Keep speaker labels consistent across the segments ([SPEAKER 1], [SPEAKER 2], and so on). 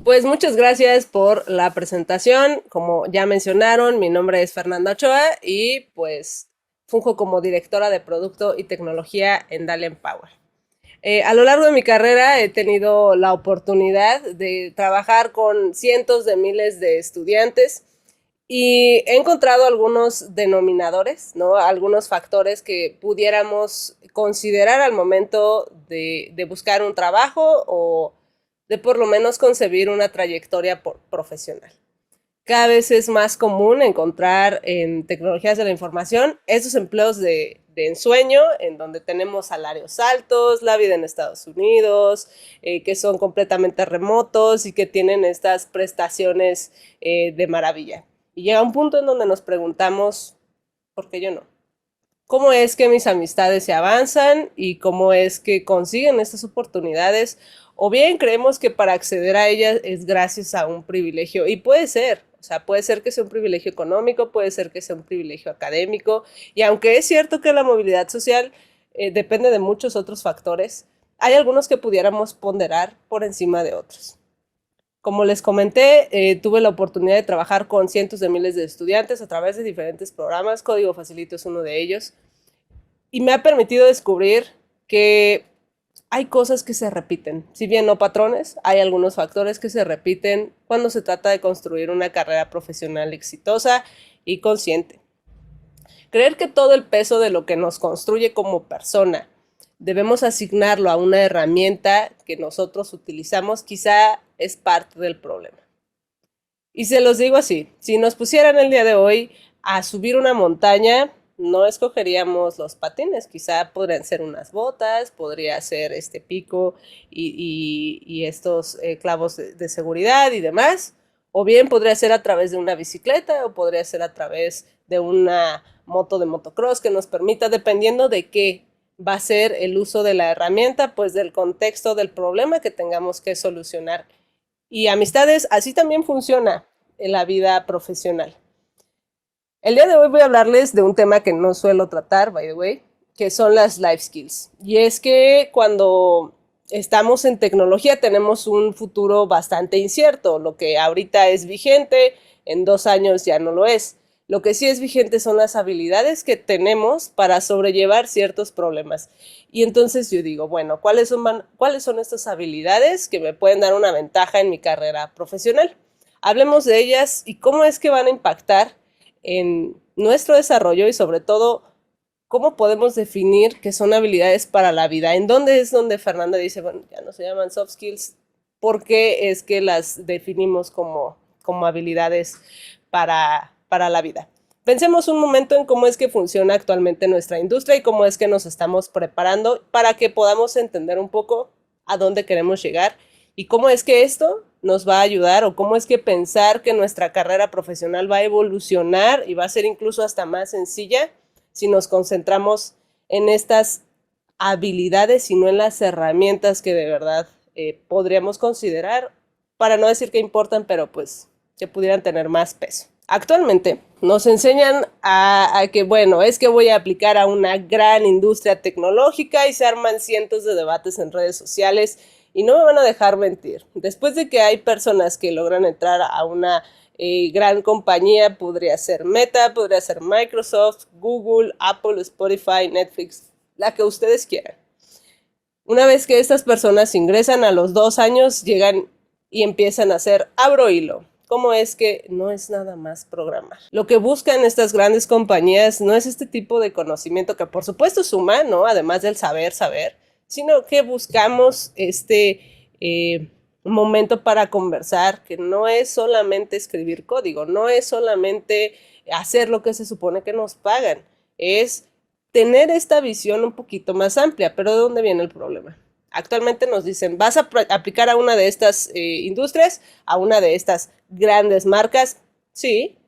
[SPEAKER 1] Pues muchas gracias por la presentación. Como ya mencionaron, mi nombre es Fernanda Ochoa y pues funjo como directora de producto y tecnología en Dalian Power. A lo largo de mi carrera he tenido la oportunidad de trabajar con cientos de miles de estudiantes y he encontrado algunos denominadores, ¿no? Algunos factores que pudiéramos considerar al momento de buscar un trabajo o de por lo menos concebir una trayectoria profesional. Cada vez es más común encontrar en tecnologías de la información esos empleos de ensueño, en donde tenemos salarios altos, la vida en Estados Unidos, que son completamente remotos y que tienen estas prestaciones de maravilla. Y llega un punto en donde nos preguntamos, ¿por qué yo no? ¿Cómo es que mis amistades se avanzan y cómo es que consiguen estas oportunidades? O bien creemos que para acceder a ellas es gracias a un privilegio. Y puede ser, o sea, puede ser que sea un privilegio económico, puede ser que sea un privilegio académico. Y aunque es cierto que la movilidad social depende de muchos otros factores, hay algunos que pudiéramos ponderar por encima de otros. Como les comenté, tuve la oportunidad de trabajar con cientos de miles de estudiantes a través de diferentes programas. Código Facilito es uno de ellos. Y me ha permitido descubrir que hay cosas que se repiten. Si bien no patrones, hay algunos factores que se repiten cuando se trata de construir una carrera profesional exitosa y consciente. Creer que todo el peso de lo que nos construye como persona debemos asignarlo a una herramienta que nosotros utilizamos, quizá es parte del problema. Y se los digo así, si nos pusieran el día de hoy a subir una montaña, no escogeríamos los patines, quizá podrían ser unas botas, podría ser este pico y estos clavos de seguridad y demás, o bien podría ser a través de una bicicleta o podría ser a través de una moto de motocross que nos permita, dependiendo de qué va a ser el uso de la herramienta, pues del contexto del problema que tengamos que solucionar. Y amistades, así también funciona en la vida profesional. El día de hoy voy a hablarles de un tema que no suelo tratar, by the way, que son las life skills. Y es que cuando estamos en tecnología tenemos un futuro bastante incierto. Lo que ahorita es vigente, en 2 años ya no lo es. Lo que sí es vigente son las habilidades que tenemos para sobrellevar ciertos problemas. Y entonces yo digo, bueno, ¿cuáles son estas habilidades que me pueden dar una ventaja en mi carrera profesional? Hablemos de ellas y cómo es que van a impactar en nuestro desarrollo y sobre todo cómo podemos definir qué son habilidades para la vida. ¿En dónde es donde Fernanda dice, bueno, ya no se llaman soft skills? ¿Por qué es que las definimos como habilidades para la vida? Pensemos un momento en cómo es que funciona actualmente nuestra industria y cómo es que nos estamos preparando para que podamos entender un poco a dónde queremos llegar y cómo es que esto nos va a ayudar o cómo es que pensar que nuestra carrera profesional va a evolucionar y va a ser incluso hasta más sencilla si nos concentramos en estas habilidades y no en las herramientas que de verdad podríamos considerar, para no decir que importan, pero pues que pudieran tener más peso. Actualmente nos enseñan a que, bueno, es que voy a aplicar a una gran industria tecnológica y se arman cientos de debates en redes sociales y no me van a dejar mentir. Después de que hay personas que logran entrar a una gran compañía, podría ser Meta, podría ser Microsoft, Google, Apple, Spotify, Netflix, la que ustedes quieran. Una vez que estas personas ingresan a los 2 años, llegan y empiezan a hacer abro hilo. ¿Cómo es que no es nada más programar? Lo que buscan estas grandes compañías no es este tipo de conocimiento que por supuesto suma, ¿no? Además del saber, sino que buscamos este momento para conversar, que no es solamente escribir código, no es solamente hacer lo que se supone que nos pagan, es tener esta visión un poquito más amplia. Pero ¿de dónde viene el problema? Actualmente nos dicen, vas a aplicar a una de estas industrias, a una de estas grandes marcas. Sí,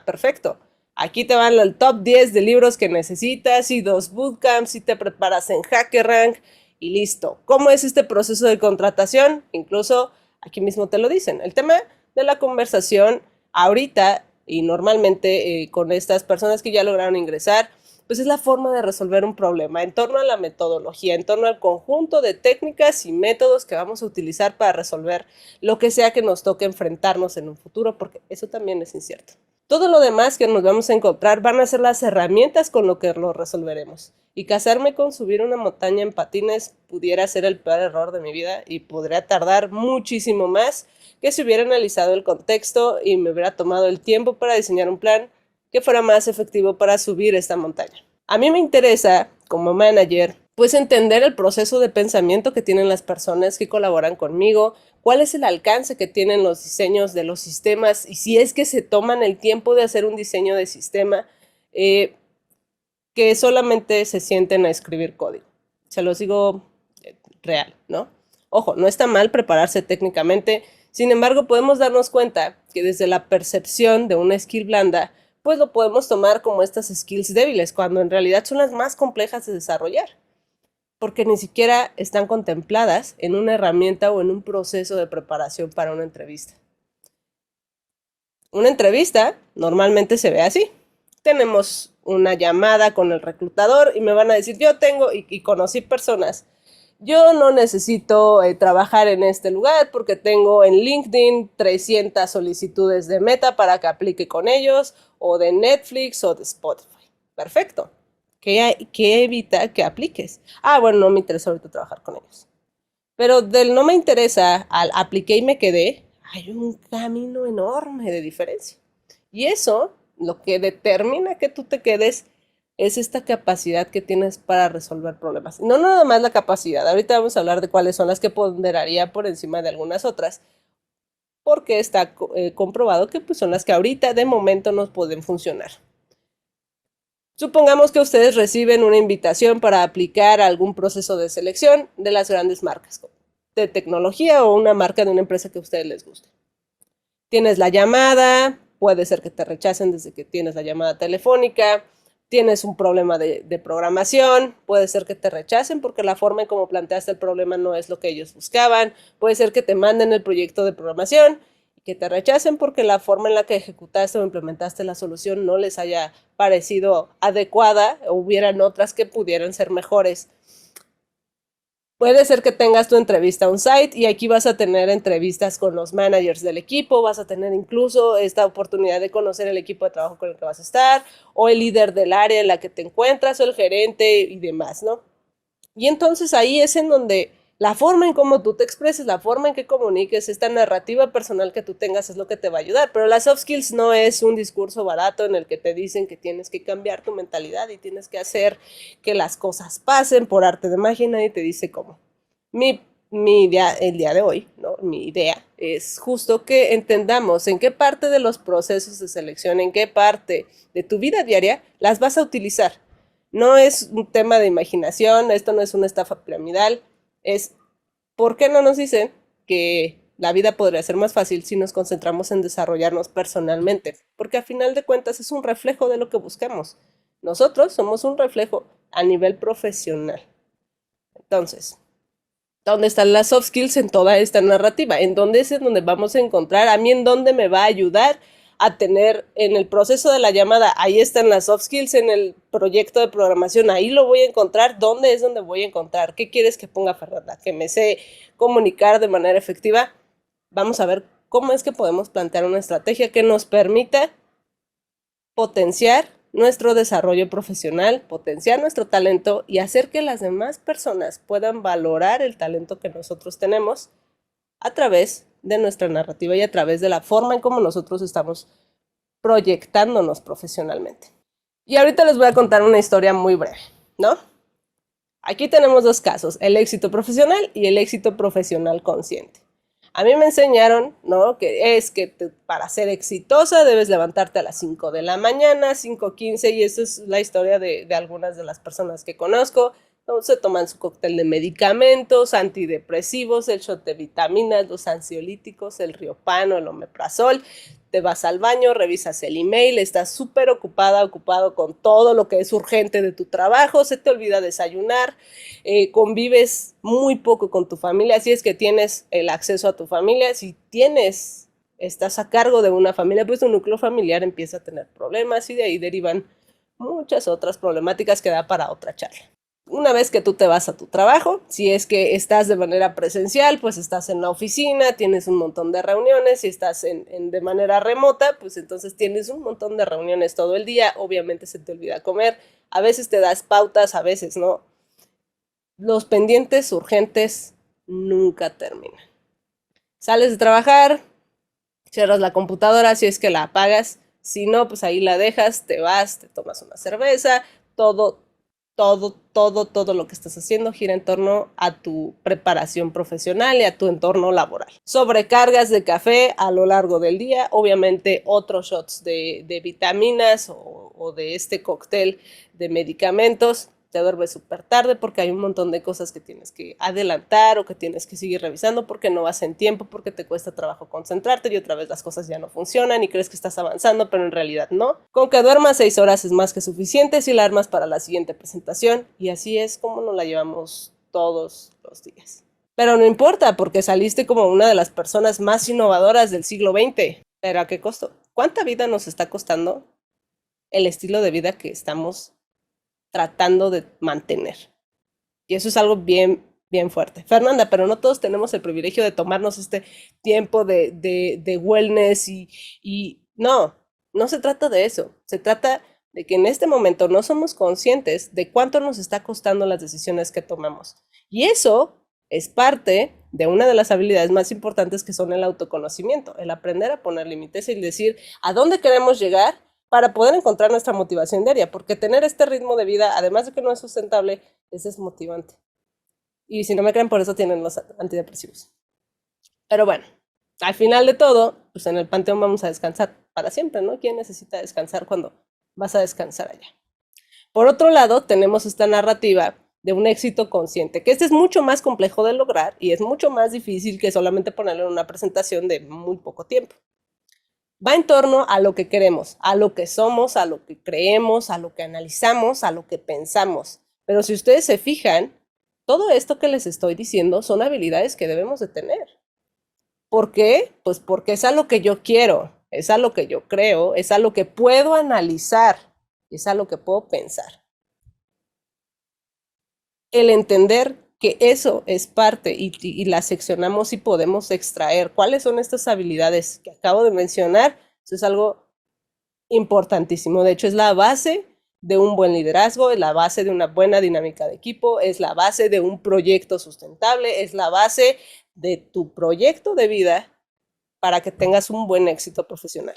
[SPEAKER 1] perfecto. Aquí te van el top 10 de libros que necesitas y 2 bootcamps y te preparas en HackerRank y listo. ¿Cómo es este proceso de contratación? Incluso aquí mismo te lo dicen. El tema de la conversación ahorita y normalmente con estas personas que ya lograron ingresar, pues es la forma de resolver un problema en torno a la metodología, en torno al conjunto de técnicas y métodos que vamos a utilizar para resolver lo que sea que nos toque enfrentarnos en un futuro, porque eso también es incierto. Todo lo demás que nos vamos a encontrar van a ser las herramientas con lo que lo resolveremos. Y casarme con subir una montaña en patines pudiera ser el peor error de mi vida y podría tardar muchísimo más que si hubiera analizado el contexto y me hubiera tomado el tiempo para diseñar un plan que fuera más efectivo para subir esta montaña. A mí me interesa, como manager, pues entender el proceso de pensamiento que tienen las personas que colaboran conmigo, cuál es el alcance que tienen los diseños de los sistemas y si es que se toman el tiempo de hacer un diseño de sistema que solamente se sienten a escribir código. Se los digo real, ¿no? Ojo, no está mal prepararse técnicamente, sin embargo podemos darnos cuenta que desde la percepción de una skill blanda, pues lo podemos tomar como estas skills débiles, cuando en realidad son las más complejas de desarrollar, porque ni siquiera están contempladas en una herramienta o en un proceso de preparación para una entrevista. Una entrevista normalmente se ve así. Tenemos una llamada con el reclutador y me van a decir, yo tengo, y conocí personas, yo no necesito trabajar en este lugar porque tengo en LinkedIn 300 solicitudes de Meta para que aplique con ellos, o de Netflix o de Spotify. Perfecto. ¿Qué evita que apliques? Bueno, no me interesa ahorita trabajar con ellos. Pero del no me interesa al apliqué y me quedé, hay un camino enorme de diferencia. Y eso, lo que determina que tú te quedes, es esta capacidad que tienes para resolver problemas. No nada más la capacidad, ahorita vamos a hablar de cuáles son las que ponderaría por encima de algunas otras, porque está comprobado que pues, son las que ahorita de momento nos pueden funcionar. Supongamos que ustedes reciben una invitación para aplicar algún proceso de selección de las grandes marcas de tecnología o una marca de una empresa que a ustedes les guste. Tienes la llamada, puede ser que te rechacen desde que tienes la llamada telefónica, tienes un problema de programación, puede ser que te rechacen porque la forma en cómo planteaste el problema no es lo que ellos buscaban, puede ser que te manden el proyecto de programación y que te rechacen porque la forma en la que ejecutaste o implementaste la solución no les haya parecido adecuada o hubieran otras que pudieran ser mejores. Puede ser que tengas tu entrevista on-site y aquí vas a tener entrevistas con los managers del equipo, vas a tener incluso esta oportunidad de conocer el equipo de trabajo con el que vas a estar, o el líder del área en la que te encuentras, o el gerente y demás, ¿no? Y entonces ahí es en donde la forma en cómo tú te expreses, la forma en que comuniques, esta narrativa personal que tú tengas es lo que te va a ayudar. Pero las soft skills no es un discurso barato en el que te dicen que tienes que cambiar tu mentalidad y tienes que hacer que las cosas pasen por arte de magia y nadie te dice cómo. Mi idea, el día de hoy, ¿no? Mi idea es justo que entendamos en qué parte de los procesos de selección, en qué parte de tu vida diaria las vas a utilizar. No es un tema de imaginación, esto no es una estafa piramidal, es ¿por qué no nos dicen que la vida podría ser más fácil si nos concentramos en desarrollarnos personalmente? Porque a final de cuentas es un reflejo de lo que buscamos. Nosotros somos un reflejo a nivel profesional. Entonces, ¿dónde están las soft skills en toda esta narrativa? ¿En dónde es en donde vamos a encontrar? ¿A mí en dónde me va a ayudar a tener en el proceso de la llamada? Ahí están las soft skills, en el proyecto de programación, ahí lo voy a encontrar. ¿Dónde es donde voy a encontrar? ¿Qué quieres que ponga, Fernanda? ¿Que me sé comunicar de manera efectiva? Vamos a ver cómo es que podemos plantear una estrategia que nos permita potenciar nuestro desarrollo profesional, potenciar nuestro talento y hacer que las demás personas puedan valorar el talento que nosotros tenemos a través de nuestra narrativa y a través de la forma en cómo nosotros estamos proyectándonos profesionalmente. Y ahorita les voy a contar una historia muy breve, ¿no? Aquí tenemos dos casos, el éxito profesional y el éxito profesional consciente. A mí me enseñaron, ¿no? Que es que para ser exitosa debes levantarte a las 5 de la mañana, 5:15, y esa es la historia de algunas de las personas que conozco. ¿No? Se toman su cóctel de medicamentos, antidepresivos, el shot de vitaminas, los ansiolíticos, el Riopano, el omeprazol. Te vas al baño, revisas el email, estás súper ocupado con todo lo que es urgente de tu trabajo, se te olvida desayunar, convives muy poco con tu familia, si es que tienes el acceso a tu familia, si estás a cargo de una familia, pues tu núcleo familiar empieza a tener problemas y de ahí derivan muchas otras problemáticas que da para otra charla. Una vez que tú te vas a tu trabajo, si es que estás de manera presencial, pues estás en la oficina, tienes un montón de reuniones. Si estás de manera remota, pues entonces tienes un montón de reuniones todo el día. Obviamente se te olvida comer. A veces te das pautas, a veces no. Los pendientes urgentes nunca terminan. Sales de trabajar, cierras la computadora si es que la apagas. Si no, pues ahí la dejas, te vas, te tomas una cerveza, todo lo que estás haciendo gira en torno a tu preparación profesional y a tu entorno laboral. Sobrecargas de café a lo largo del día, obviamente otros shots de vitaminas o de este cóctel de medicamentos. Te duermes súper tarde porque hay un montón de cosas que tienes que adelantar o que tienes que seguir revisando porque no vas en tiempo, porque te cuesta trabajo concentrarte y otra vez las cosas ya no funcionan y crees que estás avanzando, pero en realidad no. Con que duermas 6 horas es más que suficiente si la armas para la siguiente presentación, y así es como nos la llevamos todos los días. Pero no importa porque saliste como una de las personas más innovadoras del siglo XX. ¿Pero a qué costo? ¿Cuánta vida nos está costando el estilo de vida que estamos tratando de mantener? Y eso es algo bien, bien fuerte. Fernanda, pero no todos tenemos el privilegio de tomarnos este tiempo de wellness y no, no se trata de eso. Se trata de que en este momento no somos conscientes de cuánto nos está costando las decisiones que tomamos. Y eso es parte de una de las habilidades más importantes, que son el autoconocimiento, el aprender a poner límites y decir a dónde queremos llegar para poder encontrar nuestra motivación diaria, porque tener este ritmo de vida, además de que no es sustentable, es desmotivante. Y si no me creen, por eso tienen los antidepresivos. Pero bueno, al final de todo, pues en el panteón vamos a descansar para siempre, ¿no? ¿Quién necesita descansar cuando vas a descansar allá? Por otro lado, tenemos esta narrativa de un éxito consciente, que este es mucho más complejo de lograr y es mucho más difícil que solamente ponerlo en una presentación de muy poco tiempo. Va en torno a lo que queremos, a lo que somos, a lo que creemos, a lo que analizamos, a lo que pensamos. Pero si ustedes se fijan, todo esto que les estoy diciendo son habilidades que debemos de tener. ¿Por qué? Pues porque es a lo que yo quiero, es a lo que yo creo, es a lo que puedo analizar, es a lo que puedo pensar. El entender que eso es parte y la seccionamos y podemos extraer cuáles son estas habilidades que acabo de mencionar, eso es algo importantísimo. De hecho, es la base de un buen liderazgo, es la base de una buena dinámica de equipo, es la base de un proyecto sustentable, es la base de tu proyecto de vida para que tengas un buen éxito profesional.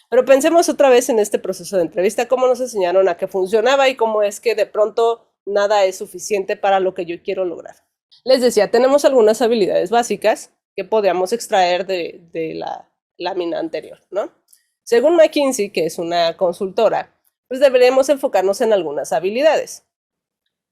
[SPEAKER 1] Pero pensemos otra vez en este proceso de entrevista, cómo nos enseñaron a que funcionaba y cómo es que de pronto nada es suficiente para lo que yo quiero lograr. Les decía, tenemos algunas habilidades básicas que podríamos extraer de la lámina anterior, ¿no? Según McKinsey, que es una consultora, pues deberíamos enfocarnos en algunas habilidades.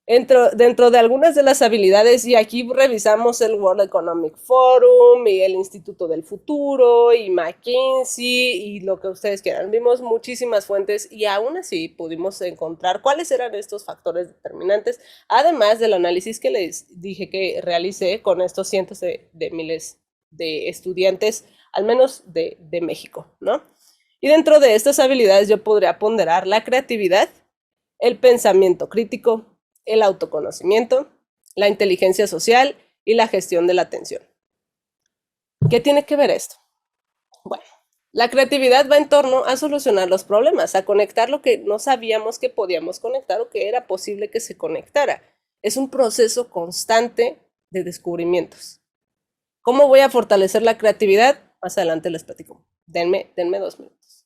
[SPEAKER 1] Dentro de algunas de las habilidades, y aquí revisamos el World Economic Forum y el Instituto del Futuro y McKinsey y lo que ustedes quieran. Vimos muchísimas fuentes y aún así pudimos encontrar cuáles eran estos factores determinantes, además del análisis que les dije que realicé con estos cientos de miles de estudiantes, al menos de México, ¿no? Y dentro de estas habilidades yo podría ponderar la creatividad, el pensamiento crítico, el autoconocimiento, la inteligencia social y la gestión de la atención. ¿Qué tiene que ver esto? Bueno, la creatividad va en torno a solucionar los problemas, a conectar lo que no sabíamos que podíamos conectar o que era posible que se conectara. Es un proceso constante de descubrimientos. ¿Cómo voy a fortalecer la creatividad? Más adelante les platico. Denme 2 minutos.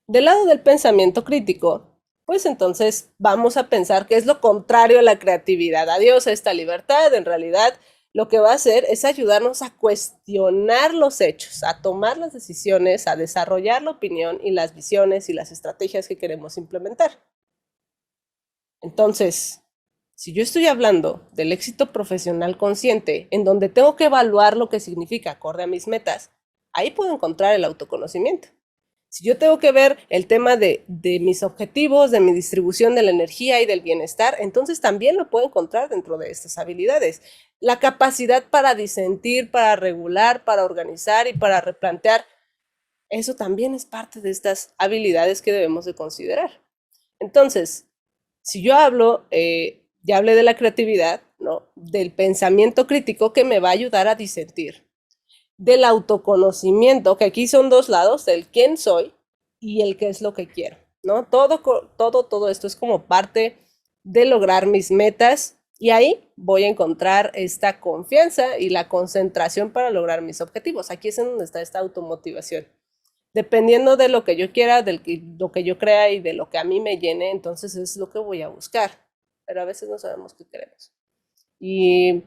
[SPEAKER 1] Del lado del pensamiento crítico, pues entonces vamos a pensar que es lo contrario a la creatividad. Adiós a esta libertad. En realidad, lo que va a hacer es ayudarnos a cuestionar los hechos, a tomar las decisiones, a desarrollar la opinión y las visiones y las estrategias que queremos implementar. Entonces, si yo estoy hablando del éxito profesional consciente, en donde tengo que evaluar lo que significa acorde a mis metas, ahí puedo encontrar el autoconocimiento. Si yo tengo que ver el tema de mis objetivos, de mi distribución de la energía y del bienestar, entonces también lo puedo encontrar dentro de estas habilidades. La capacidad para disentir, para regular, para organizar y para replantear, eso también es parte de estas habilidades que debemos de considerar. Entonces, si yo hablo, ya hablé de la creatividad, ¿no? Del pensamiento crítico que me va a ayudar a disentir, del autoconocimiento, que aquí son dos lados, del quién soy y el qué es lo que quiero, ¿no? Todo esto es como parte de lograr mis metas y ahí voy a encontrar esta confianza y la concentración para lograr mis objetivos. Aquí es en donde está esta automotivación. Dependiendo de lo que yo quiera, lo que yo crea y de lo que a mí me llene, entonces es lo que voy a buscar. Pero a veces no sabemos qué queremos. Y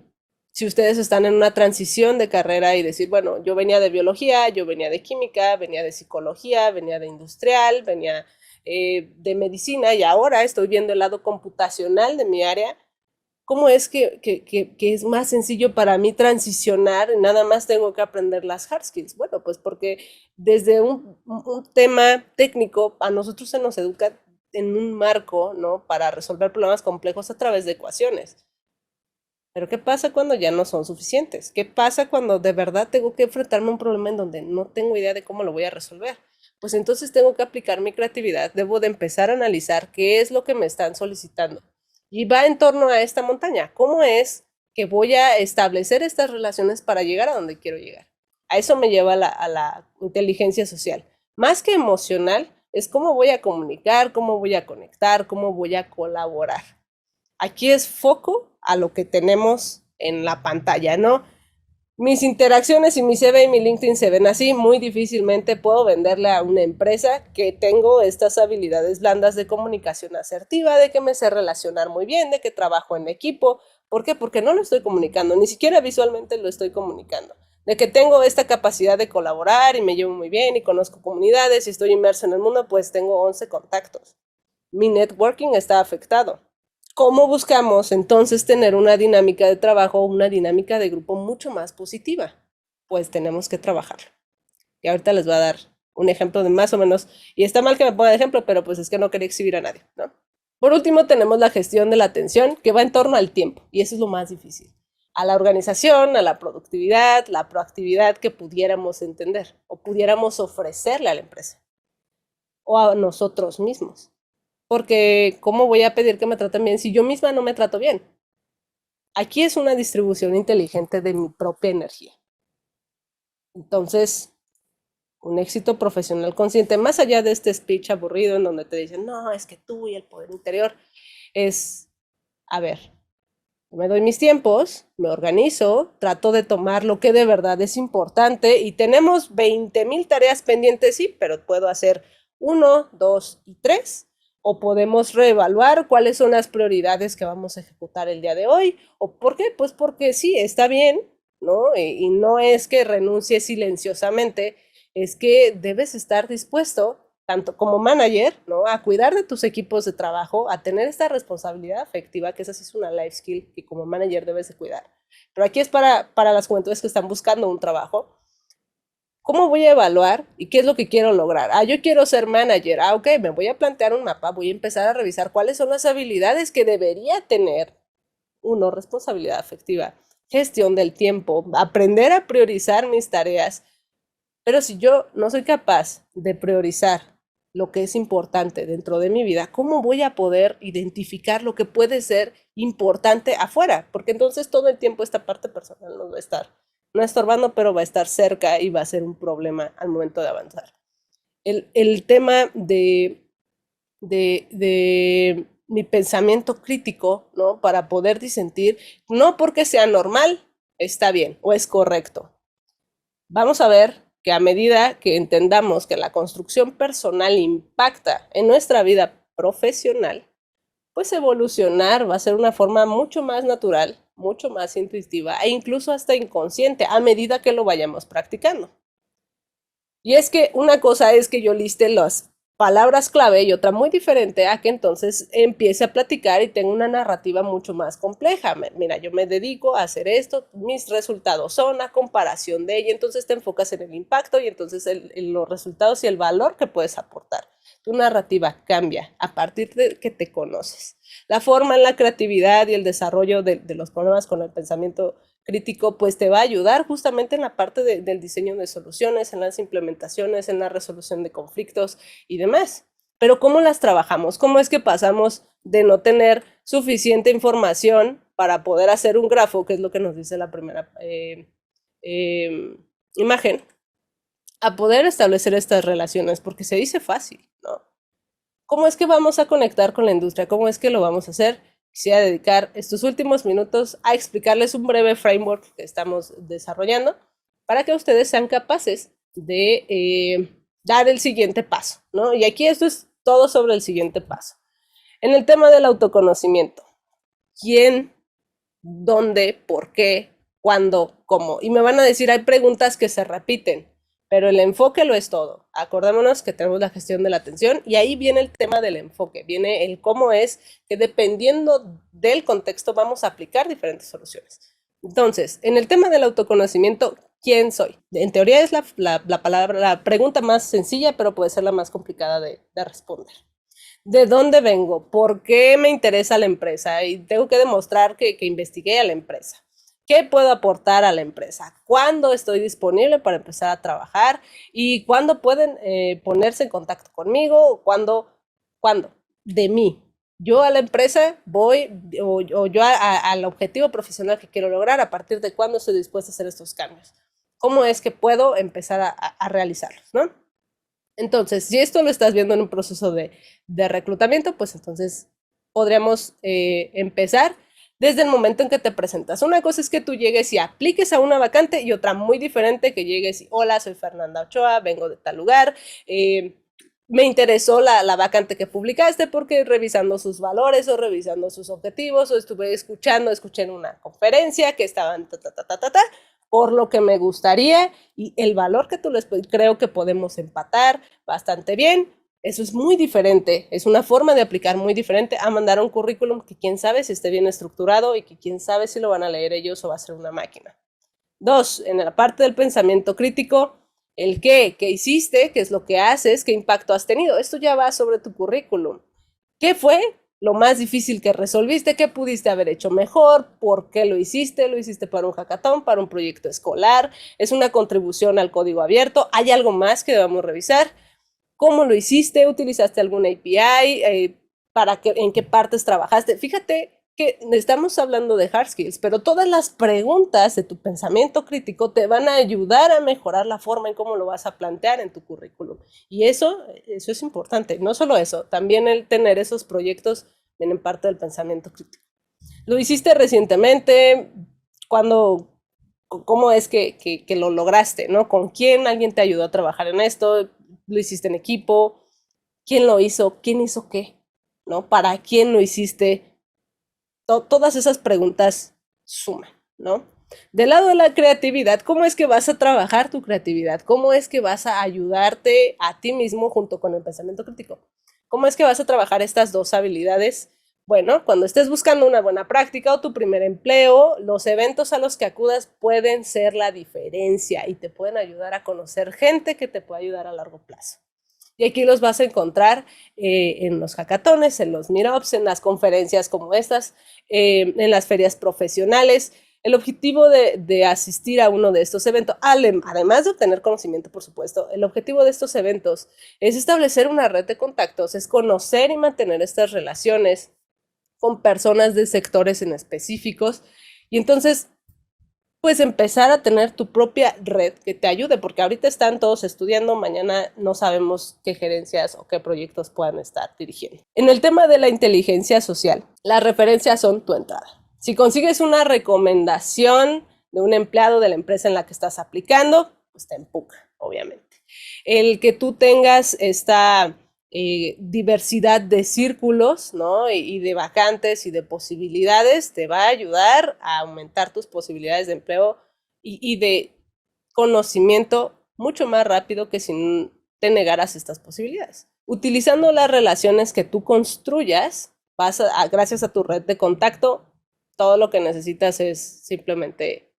[SPEAKER 1] si ustedes están en una transición de carrera y decir, bueno, yo venía de biología, yo venía de química, venía de psicología, venía de industrial, venía de medicina y ahora estoy viendo el lado computacional de mi área, ¿cómo es que es más sencillo para mí transicionar y nada más tengo que aprender las hard skills? Bueno, pues porque desde un tema técnico a nosotros se nos educa en un marco, ¿no? Para resolver problemas complejos a través de ecuaciones. Pero ¿qué pasa cuando ya no son suficientes? ¿Qué pasa cuando de verdad tengo que enfrentarme a un problema en donde no tengo idea de cómo lo voy a resolver? Pues entonces tengo que aplicar mi creatividad, debo de empezar a analizar qué es lo que me están solicitando. Y va en torno a esta montaña. ¿Cómo es que voy a establecer estas relaciones para llegar a donde quiero llegar? A eso me lleva a la inteligencia social. Más que emocional, es cómo voy a comunicar, cómo voy a conectar, cómo voy a colaborar. Aquí es foco a lo que tenemos en la pantalla, ¿no? Mis interacciones y mi CV y mi LinkedIn se ven así, muy difícilmente puedo venderle a una empresa que tengo estas habilidades blandas de comunicación asertiva, de que me sé relacionar muy bien, de que trabajo en equipo. ¿Por qué? Porque no lo estoy comunicando, ni siquiera visualmente lo estoy comunicando. De que tengo esta capacidad de colaborar y me llevo muy bien y conozco comunidades y estoy inmerso en el mundo, pues tengo 11 contactos. Mi networking está afectado. ¿Cómo buscamos entonces tener una dinámica de trabajo, una dinámica de grupo mucho más positiva? Pues tenemos que trabajarlo. Y ahorita les voy a dar un ejemplo de más o menos, y está mal que me ponga de ejemplo, pero pues es que no quería exhibir a nadie, ¿no? Por último, tenemos la gestión de la atención, que va en torno al tiempo, y eso es lo más difícil. A la organización, a la productividad, la proactividad que pudiéramos entender o pudiéramos ofrecerle a la empresa o a nosotros mismos. Porque ¿cómo voy a pedir que me traten bien si yo misma no me trato bien? Aquí es una distribución inteligente de mi propia energía. Entonces, un éxito profesional consciente, más allá de este speech aburrido en donde te dicen, no, es que tú y el poder interior, es, a ver, me doy mis tiempos, me organizo, trato de tomar lo que de verdad es importante y tenemos 20,000 tareas pendientes, sí, pero puedo hacer 1, 2 y 3 o podemos reevaluar cuáles son las prioridades que vamos a ejecutar el día de hoy. ¿O por qué? Pues porque sí, está bien, ¿no? Y no es que renuncie silenciosamente, es que debes estar dispuesto, tanto como manager, ¿no? A cuidar de tus equipos de trabajo, a tener esta responsabilidad afectiva, que esa sí es una life skill que como manager debes de cuidar. Pero aquí es para las juventudes que están buscando un trabajo. ¿Cómo voy a evaluar y qué es lo que quiero lograr? Ah, yo quiero ser manager. Ah, ok, me voy a plantear un mapa, voy a empezar a revisar cuáles son las habilidades que debería tener uno, responsabilidad afectiva, gestión del tiempo, aprender a priorizar mis tareas. Pero si yo no soy capaz de priorizar lo que es importante dentro de mi vida, ¿cómo voy a poder identificar lo que puede ser importante afuera? Porque entonces todo el tiempo esta parte personal nos va a estar no estorbando, pero va a estar cerca y va a ser un problema al momento de avanzar. El tema de mi pensamiento crítico, ¿no? Para poder disentir, no porque sea normal, está bien o es correcto. Vamos a ver que a medida que entendamos que la construcción personal impacta en nuestra vida profesional, pues evolucionar va a ser una forma mucho más natural, mucho más intuitiva e incluso hasta inconsciente a medida que lo vayamos practicando. Y es que una cosa es que yo liste las palabras clave y otra muy diferente a que entonces empiece a platicar y tenga una narrativa mucho más compleja. Mira, yo me dedico a hacer esto, mis resultados son a comparación de ella, entonces te enfocas en el impacto y entonces los resultados y el valor que puedes aportar. Tu narrativa cambia a partir de que te conoces. La forma en la creatividad y el desarrollo de los problemas con el pensamiento crítico, pues te va a ayudar justamente en la parte del diseño de soluciones, en las implementaciones, en la resolución de conflictos y demás. Pero ¿cómo las trabajamos? ¿Cómo es que pasamos de no tener suficiente información para poder hacer un grafo, que es lo que nos dice la primera eh, imagen, a poder establecer estas relaciones? Porque se dice fácil, ¿no? ¿Cómo es que vamos a conectar con la industria? ¿Cómo es que lo vamos a hacer? Quisiera dedicar estos últimos minutos a explicarles un breve framework que estamos desarrollando para que ustedes sean capaces de dar el siguiente paso, ¿no? Y aquí esto es todo sobre el siguiente paso. En el tema del autoconocimiento, ¿quién, dónde, por qué, cuándo, cómo? Y me van a decir, hay preguntas que se repiten, pero el enfoque lo es todo. Acordémonos que tenemos la gestión de la atención y ahí viene el tema del enfoque, viene el cómo es que dependiendo del contexto vamos a aplicar diferentes soluciones. Entonces, en el tema del autoconocimiento, ¿quién soy? En teoría es la pregunta más sencilla, pero puede ser la más complicada de responder. ¿De dónde vengo? ¿Por qué me interesa la empresa? Y tengo que demostrar que investigué a la empresa. ¿Qué puedo aportar a la empresa? ¿Cuándo estoy disponible para empezar a trabajar? ¿Y cuándo pueden ponerse en contacto conmigo? ¿Cuándo? De mí. Yo a la empresa voy, o yo al objetivo profesional que quiero lograr, a partir de cuándo estoy dispuesta a hacer estos cambios. ¿Cómo es que puedo empezar a realizarlos, ¿no? Entonces, si esto lo estás viendo en un proceso de reclutamiento, pues entonces podríamos empezar desde el momento en que te presentas. Una cosa es que tú llegues y apliques a una vacante y otra muy diferente que llegues y, hola, soy Fernanda Ochoa, vengo de tal lugar, me interesó la vacante que publicaste porque revisando sus valores o revisando sus objetivos o escuché en una conferencia que estaban por lo que me gustaría y el valor que tú les creo que podemos empatar bastante bien. Eso es muy diferente, es una forma de aplicar muy diferente a mandar un currículum que quién sabe si esté bien estructurado y que quién sabe si lo van a leer ellos o va a ser una máquina. Dos, en la parte del pensamiento crítico, el qué hiciste, qué es lo que haces, qué impacto has tenido. Esto ya va sobre tu currículum. ¿Qué fue lo más difícil que resolviste? ¿Qué pudiste haber hecho mejor? ¿Por qué lo hiciste? ¿Lo hiciste para un hackathon, para un proyecto escolar? ¿Es una contribución al código abierto? ¿Hay algo más que debamos revisar? ¿Cómo lo hiciste? ¿Utilizaste algún API? ¿En qué partes trabajaste? Fíjate que estamos hablando de hard skills, pero todas las preguntas de tu pensamiento crítico te van a ayudar a mejorar la forma en cómo lo vas a plantear en tu currículum. Y eso es importante. No solo eso, también el tener esos proyectos vienen parte del pensamiento crítico. ¿Lo hiciste recientemente? ¿Cuándo? ¿Cómo es que lo lograste? ¿No? ¿Con quién alguien te ayudó a trabajar en esto? ¿Lo hiciste en equipo? ¿Quién lo hizo? ¿Quién hizo qué? ¿No? ¿Para quién lo hiciste? Todas esas preguntas suman, ¿no? Del lado de la creatividad, ¿cómo es que vas a trabajar tu creatividad? ¿Cómo es que vas a ayudarte a ti mismo junto con el pensamiento crítico? ¿Cómo es que vas a trabajar estas dos habilidades? Bueno, cuando estés buscando una buena práctica o tu primer empleo, los eventos a los que acudas pueden ser la diferencia y te pueden ayudar a conocer gente que te puede ayudar a largo plazo. Y aquí los vas a encontrar en los hackatones, en los meetups, en las conferencias como estas, en las ferias profesionales. El objetivo de asistir a uno de estos eventos, además de obtener conocimiento, por supuesto, el objetivo de estos eventos es establecer una red de contactos, es conocer y mantener estas relaciones con personas de sectores en específicos. Y entonces pues empezar a tener tu propia red que te ayude, porque ahorita están todos estudiando, mañana no sabemos qué gerencias o qué proyectos puedan estar dirigiendo. En el tema de la inteligencia social, las referencias son tu entrada. Si consigues una recomendación de un empleado de la empresa en la que estás aplicando, pues te empuja, obviamente. El que tú tengas esta diversidad de círculos, ¿no? Y de vacantes y de posibilidades, te va a ayudar a aumentar tus posibilidades de empleo y de conocimiento mucho más rápido que si te negaras estas posibilidades. Utilizando las relaciones que tú construyas, gracias a tu red de contacto, todo lo que necesitas es simplemente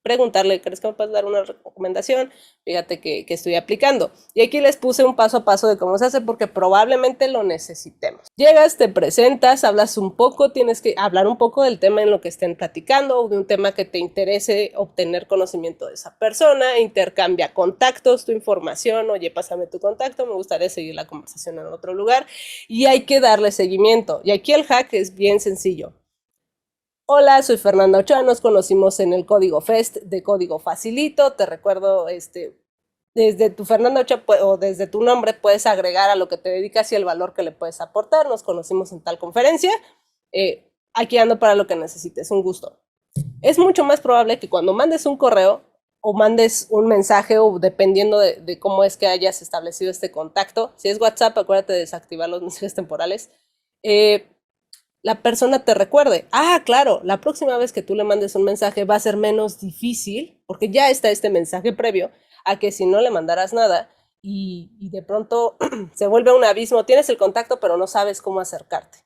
[SPEAKER 1] preguntarle, ¿crees que me puedes dar una recomendación? Fíjate que estoy aplicando. Y aquí les puse un paso a paso de cómo se hace porque probablemente lo necesitemos. Llegas, te presentas, hablas un poco, tienes que hablar un poco del tema en lo que estén platicando o de un tema que te interese obtener conocimiento de esa persona, intercambia contactos, tu información, oye, pásame tu contacto, me gustaría seguir la conversación en otro lugar y hay que darle seguimiento. Y aquí el hack es bien sencillo. Hola, soy Fernanda Ochoa, nos conocimos en el Código Fest de Código Facilito, te recuerdo, desde tu Fernanda Ochoa o desde tu nombre puedes agregar a lo que te dedicas y el valor que le puedes aportar, nos conocimos en tal conferencia, aquí ando para lo que necesites, un gusto. Es mucho más probable que cuando mandes un correo o mandes un mensaje o dependiendo de cómo es que hayas establecido este contacto, si es WhatsApp, acuérdate de desactivar los mensajes temporales, la persona te recuerde, claro, la próxima vez que tú le mandes un mensaje va a ser menos difícil, porque ya está este mensaje previo, a que si no le mandaras nada y de pronto se vuelve un abismo, tienes el contacto pero no sabes cómo acercarte.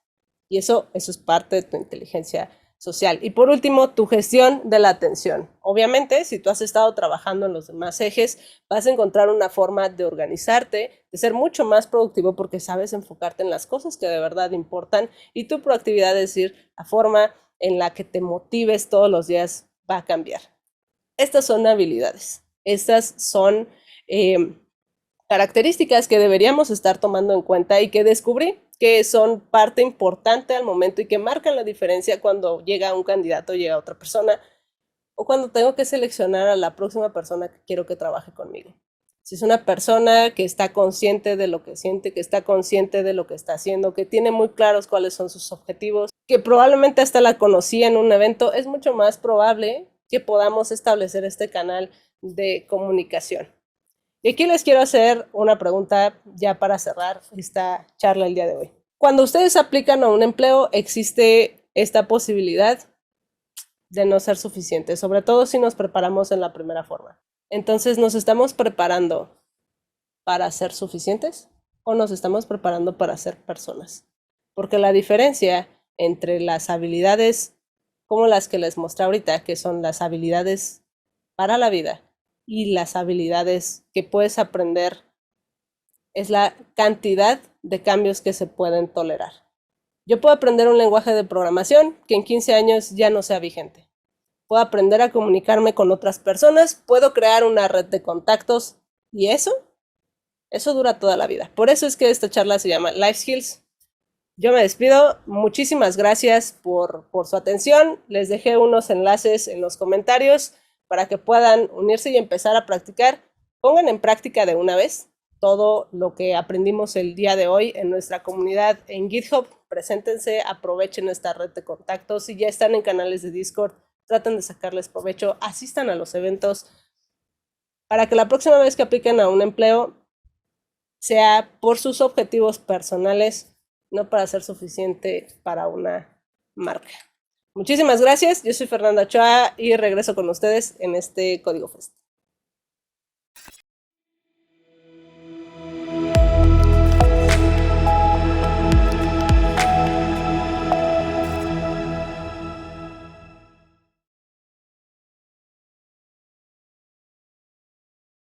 [SPEAKER 1] Y eso es parte de tu inteligencia social. Y por último, tu gestión de la atención. Obviamente, si tú has estado trabajando en los demás ejes, vas a encontrar una forma de organizarte, de ser mucho más productivo porque sabes enfocarte en las cosas que de verdad importan y tu proactividad, es decir, la forma en la que te motives todos los días va a cambiar. Estas son habilidades, estas son características que deberíamos estar tomando en cuenta y que descubrí que son parte importante al momento y que marcan la diferencia cuando llega un candidato, llega otra persona o cuando tengo que seleccionar a la próxima persona que quiero que trabaje conmigo. Si es una persona que está consciente de lo que siente, que está consciente de lo que está haciendo, que tiene muy claros cuáles son sus objetivos, que probablemente hasta la conocí en un evento, es mucho más probable que podamos establecer este canal de comunicación. Y aquí les quiero hacer una pregunta ya para cerrar esta charla el día de hoy. Cuando ustedes aplican a un empleo, existe esta posibilidad de no ser suficiente, sobre todo si nos preparamos en la primera forma. Entonces, ¿nos estamos preparando para ser suficientes o nos estamos preparando para ser personas? Porque la diferencia entre las habilidades como las que les mostré ahorita, que son las habilidades para la vida, y las habilidades que puedes aprender es la cantidad de cambios que se pueden tolerar. Yo puedo aprender un lenguaje de programación que en 15 años ya no sea vigente. Puedo aprender a comunicarme con otras personas, puedo crear una red de contactos y eso dura toda la vida. Por eso es que esta charla se llama Life Skills. Yo me despido, muchísimas gracias por su atención, les dejé unos enlaces en los comentarios para que puedan unirse y empezar a practicar. Pongan en práctica de una vez todo lo que aprendimos el día de hoy en nuestra comunidad en GitHub. Preséntense, aprovechen esta red de contactos. Si ya están en canales de Discord, traten de sacarles provecho, asistan a los eventos para que la próxima vez que apliquen a un empleo sea por sus objetivos personales, no para ser suficiente para una marca. Muchísimas gracias, yo soy Fernanda Ochoa y regreso con ustedes en este Código Fest.